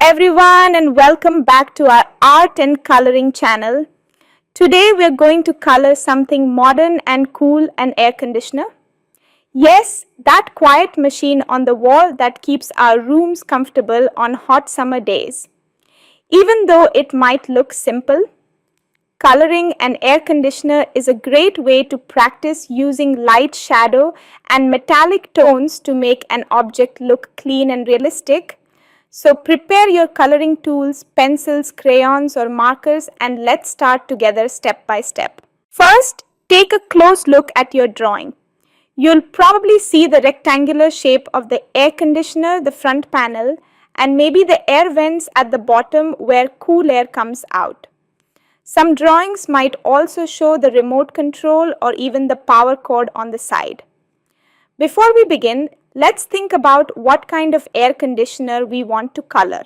everyone and welcome back to our art and coloring channel. Today we are going to color something modern and cool, an air conditioner. Yes, that quiet machine on the wall that keeps our rooms comfortable on hot summer days. Even though it might look simple, coloring an air conditioner is a great way to practice using light, shadow and metallic tones to make an object look clean and realistic. So prepare your coloring tools, pencils, crayons or markers and let's start together step by step. First, take a close look at your drawing. You'll probably see the rectangular shape of the air conditioner, the front panel, and maybe the air vents at the bottom where cool air comes out. Some drawings might also show the remote control or even the power cord on the side. Before we begin, let's think about what kind of air conditioner we want to color.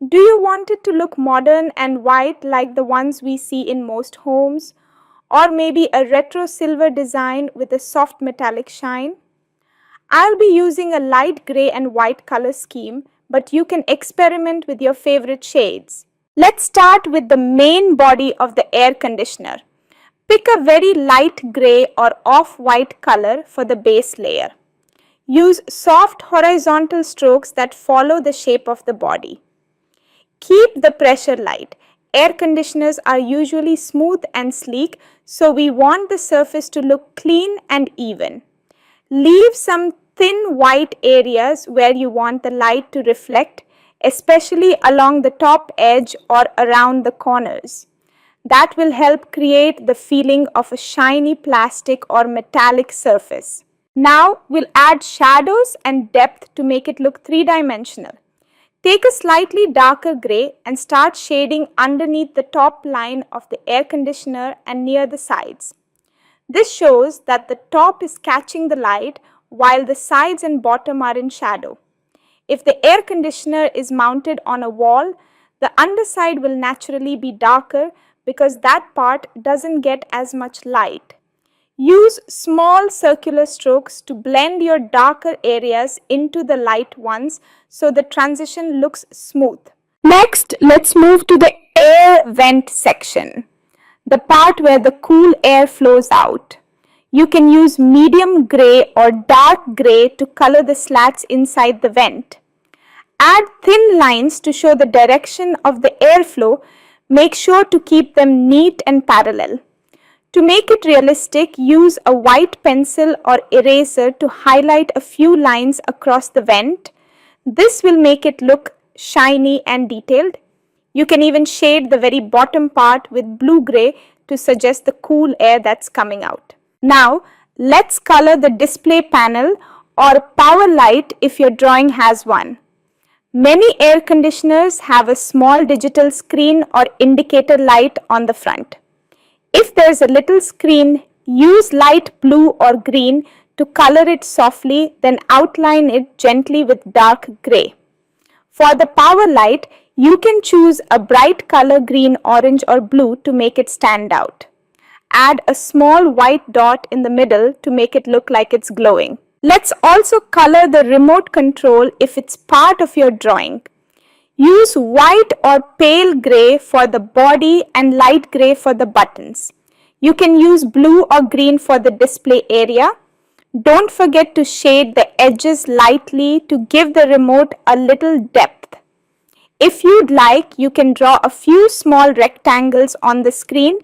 Do you want it to look modern and white like the ones we see in most homes? Or maybe a retro silver design with a soft metallic shine? I'll be using a light gray and white color scheme, but you can experiment with your favorite shades. Let's start with the main body of the air conditioner. Pick a very light gray or off-white color for the base layer. Use soft horizontal strokes that follow the shape of the body. Keep the pressure light. Air conditioners are usually smooth and sleek, so we want the surface to look clean and even. Leave some thin white areas where you want the light to reflect, especially along the top edge or around the corners. That will help create the feeling of a shiny plastic or metallic surface. Now we'll add shadows and depth to make it look three-dimensional. Take a slightly darker gray and start shading underneath the top line of the air conditioner and near the sides. This shows that the top is catching the light while the sides and bottom are in shadow. If the air conditioner is mounted on a wall, the underside will naturally be darker because that part doesn't get as much light. Use small circular strokes to blend your darker areas into the light ones so the transition looks smooth. Next, let's move to the air vent section, the part where the cool air flows out. You can use medium gray or dark gray to color the slats inside the vent. Add thin lines to show the direction of the airflow. Make sure to keep them neat and parallel. To make it realistic, use a white pencil or eraser to highlight a few lines across the vent. This will make it look shiny and detailed. You can even shade the very bottom part with blue-gray to suggest the cool air that's coming out. Now, let's color the display panel or power light if your drawing has one. Many air conditioners have a small digital screen or indicator light on the front. If there's a little screen, use light blue or green to color it softly, then outline it gently with dark gray. For the power light, you can choose a bright color green, orange or blue to make it stand out. Add a small white dot in the middle to make it look like it's glowing. Let's also color the remote control if it's part of your drawing. Use white or pale gray for the body and light gray for the buttons. You can use blue or green for the display area. Don't forget to shade the edges lightly to give the remote a little depth. If you'd like, you can draw a few small rectangles on the screen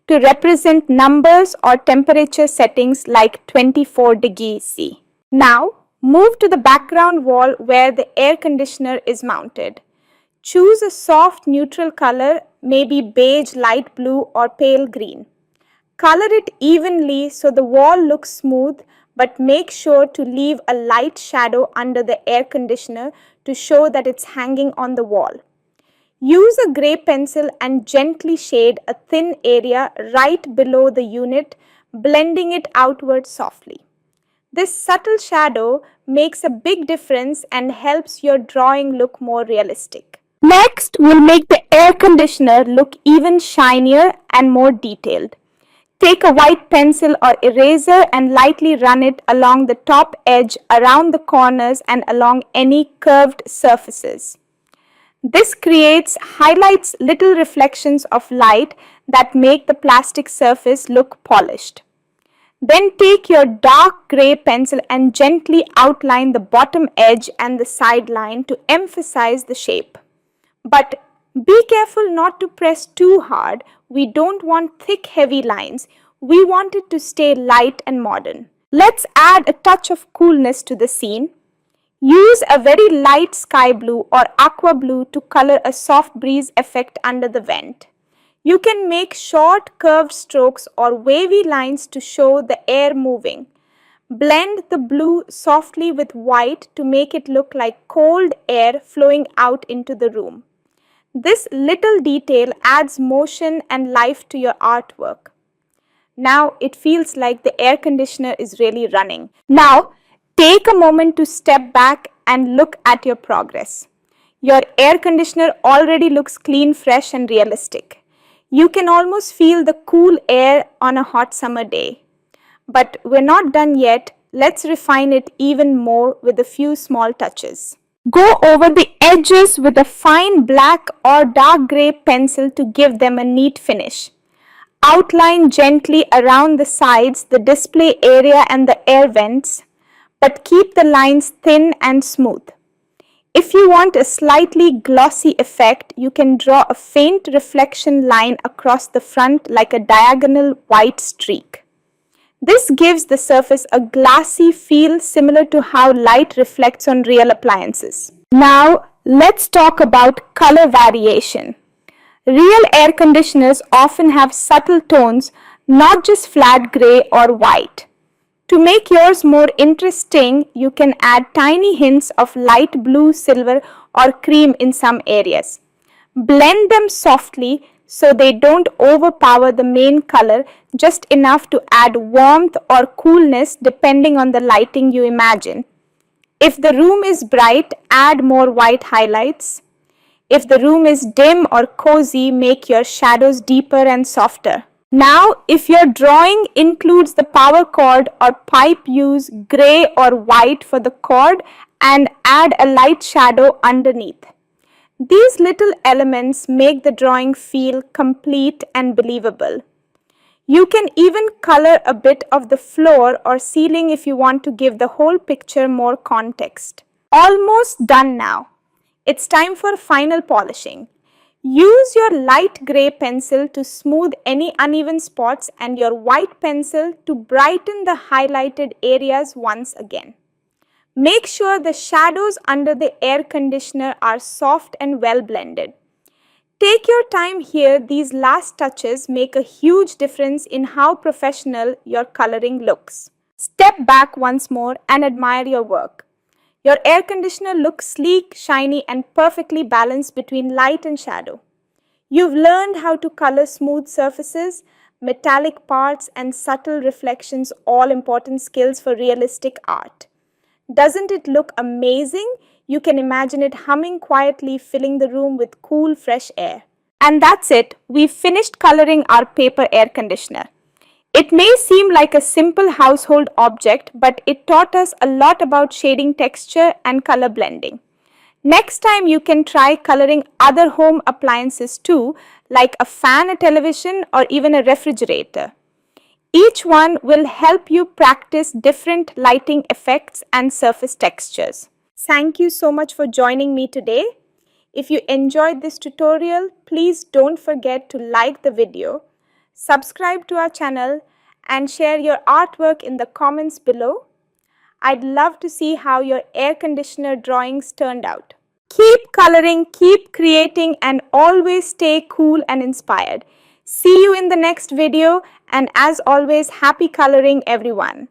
to represent numbers or temperature settings like 24 degrees C. Now, move to the background wall where the air conditioner is mounted. Choose a soft neutral color, maybe beige, light blue or pale green. Color it evenly so the wall looks smooth, but make sure to leave a light shadow under the air conditioner to show that it's hanging on the wall. Use a gray pencil and gently shade a thin area right below the unit, blending it outward softly. This subtle shadow makes a big difference and helps your drawing look more realistic. Next, we'll make the air conditioner look even shinier and more detailed. Take a white pencil or eraser and lightly run it along the top edge, around the corners and along any curved surfaces. This highlights little reflections of light that make the plastic surface look polished. Then take your dark gray pencil and gently outline the bottom edge and the side line to emphasize the shape. But be careful not to press too hard. We don't want thick, heavy lines. We want it to stay light and modern. Let's add a touch of coolness to the scene. Use a very light sky blue or aqua blue to color a soft breeze effect under the vent. You can make short curved strokes or wavy lines to show the air moving. Blend the blue softly with white to make it look like cold air flowing out into the room. This little detail adds motion and life to your artwork. Now it feels like the air conditioner is really running. Now take a moment to step back and look at your progress. Your air conditioner already looks clean, fresh and realistic. You can almost feel the cool air on a hot summer day. But we're not done yet. Let's refine it even more with a few small touches. Go over the edges with a fine black or dark gray pencil to give them a neat finish. Outline gently around the sides, the display area and the air vents, but keep the lines thin and smooth. If you want a slightly glossy effect, you can draw a faint reflection line across the front like a diagonal white streak. This gives the surface a glassy feel similar to how light reflects on real appliances. Now, let's talk about color variation. Real air conditioners often have subtle tones, not just flat gray or white. To make yours more interesting, you can add tiny hints of light blue, silver or cream in some areas. Blend them softly so they don't overpower the main color, just enough to add warmth or coolness depending on the lighting you imagine. If the room is bright, add more white highlights. If the room is dim or cozy, make your shadows deeper and softer. Now, if your drawing includes the power cord or pipe, use gray or white for the cord and add a light shadow underneath. These little elements make the drawing feel complete and believable. You can even color a bit of the floor or ceiling if you want to give the whole picture more context. Almost done now. It's time for final polishing. Use your light gray pencil to smooth any uneven spots and your white pencil to brighten the highlighted areas once again. Make sure the shadows under the air conditioner are soft and well blended. Take your time here. These last touches make a huge difference in how professional your coloring looks. Step back once more and admire your work. Your air conditioner looks sleek, shiny and perfectly balanced between light and shadow. You've learned how to color smooth surfaces, metallic parts and subtle reflections, all important skills for realistic art. Doesn't it look amazing? You can imagine it humming quietly, filling the room with cool, fresh air. And that's it. We've finished coloring our paper air conditioner. It may seem like a simple household object, but it taught us a lot about shading, texture and color blending. Next time you can try coloring other home appliances too, like a fan, a television or even a refrigerator. Each one will help you practice different lighting effects and surface textures. Thank you so much for joining me today. If you enjoyed this tutorial, please don't forget to like the video, subscribe to our channel and share your artwork in the comments below. I'd love to see how your air conditioner drawings turned out. Keep coloring, keep creating and always stay cool and inspired. See you in the next video and as always, happy coloring everyone.